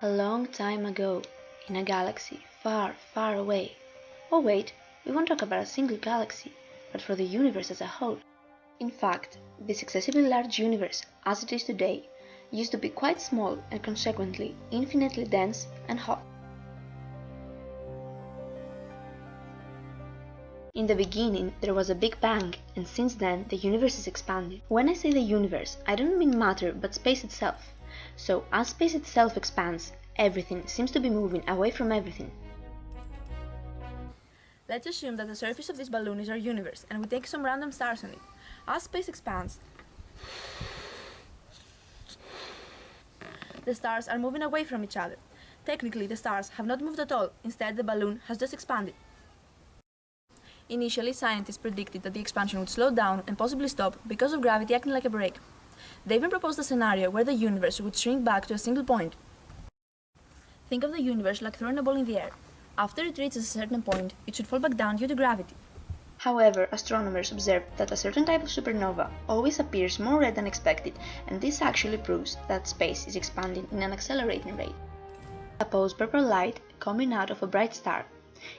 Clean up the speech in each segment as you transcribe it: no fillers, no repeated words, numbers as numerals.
A long time ago, in a galaxy far, far away. Oh wait, we won't talk about a single galaxy, but for the universe as a whole. In fact, this excessively large universe, as it is today, used to be quite small and consequently infinitely dense and hot. In the beginning, there was a big bang, and since then the universe is expanding. When I say the universe, I don't mean matter, but space itself. So, as space itself expands, everything seems to be moving away from everything. Let's assume that the surface of this balloon is our universe, and we take some random stars on it. As space expands, the stars are moving away from each other. Technically, the stars have not moved at all, instead the balloon has just expanded. Initially, scientists predicted that the expansion would slow down and possibly stop because of gravity acting like a brake. They even proposed a scenario where the universe would shrink back to a single point. Think of the universe like throwing a ball in the air. After it reaches a certain point, it should fall back down due to gravity. However, astronomers observed that a certain type of supernova always appears more red than expected, and this actually proves that space is expanding in an accelerating rate. Suppose purple light coming out of a bright star.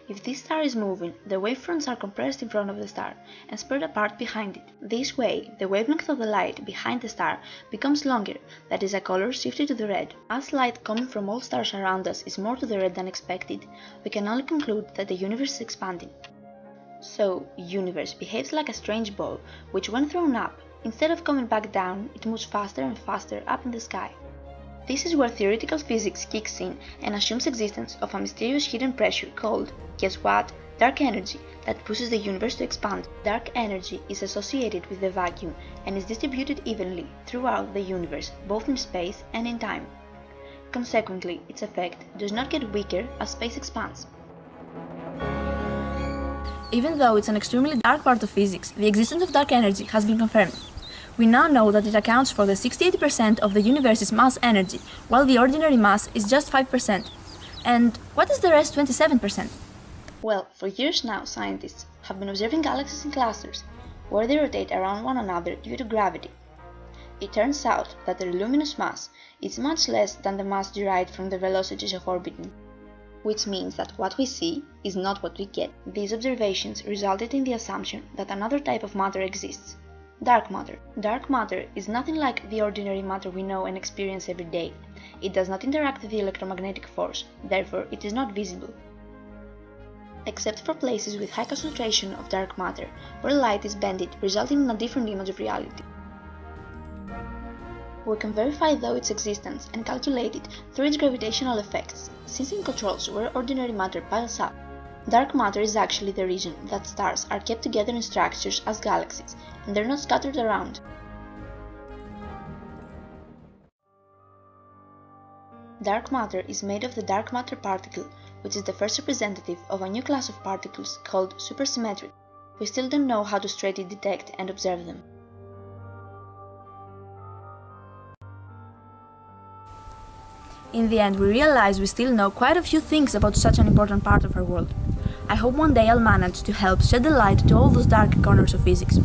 If this star is moving, the wavefronts are compressed in front of the star and spread apart behind it. This way, the wavelength of the light behind the star becomes longer, that is, a color shifted to the red. As light coming from all stars around us is more to the red than expected, we can only conclude that the universe is expanding. So, universe behaves like a strange ball, which when thrown up, instead of coming back down, it moves faster and faster up in the sky. This is where theoretical physics kicks in and assumes existence of a mysterious hidden pressure called, guess what, dark energy, that pushes the universe to expand. Dark energy is associated with the vacuum and is distributed evenly throughout the universe, both in space and in time. Consequently, its effect does not get weaker as space expands. Even though it's an extremely dark part of physics, the existence of dark energy has been confirmed. We now know that it accounts for the 68% of the universe's mass energy, while the ordinary mass is just 5%. And what is the rest 27%? Well, for years now, scientists have been observing galaxies in clusters, where they rotate around one another due to gravity. It turns out that their luminous mass is much less than the mass derived from the velocities of orbiting, which means that what we see is not what we get. These observations resulted in the assumption that another type of matter exists. Dark matter. Dark matter is nothing like the ordinary matter we know and experience every day. It does not interact with the electromagnetic force, therefore it is not visible. Except for places with high concentration of dark matter, where light is bended, resulting in a different image of reality. We can verify though its existence and calculate it through its gravitational effects, since it controls where ordinary matter piles up. Dark matter is actually the reason that stars are kept together in structures as galaxies, and they're not scattered around. Dark matter is made of the dark matter particle, which is the first representative of a new class of particles called supersymmetric. We still don't know how to straightly detect and observe them. In the end, we realize we still know quite a few things about such an important part of our world. I hope one day I'll manage to help shed the light to all those dark corners of physics.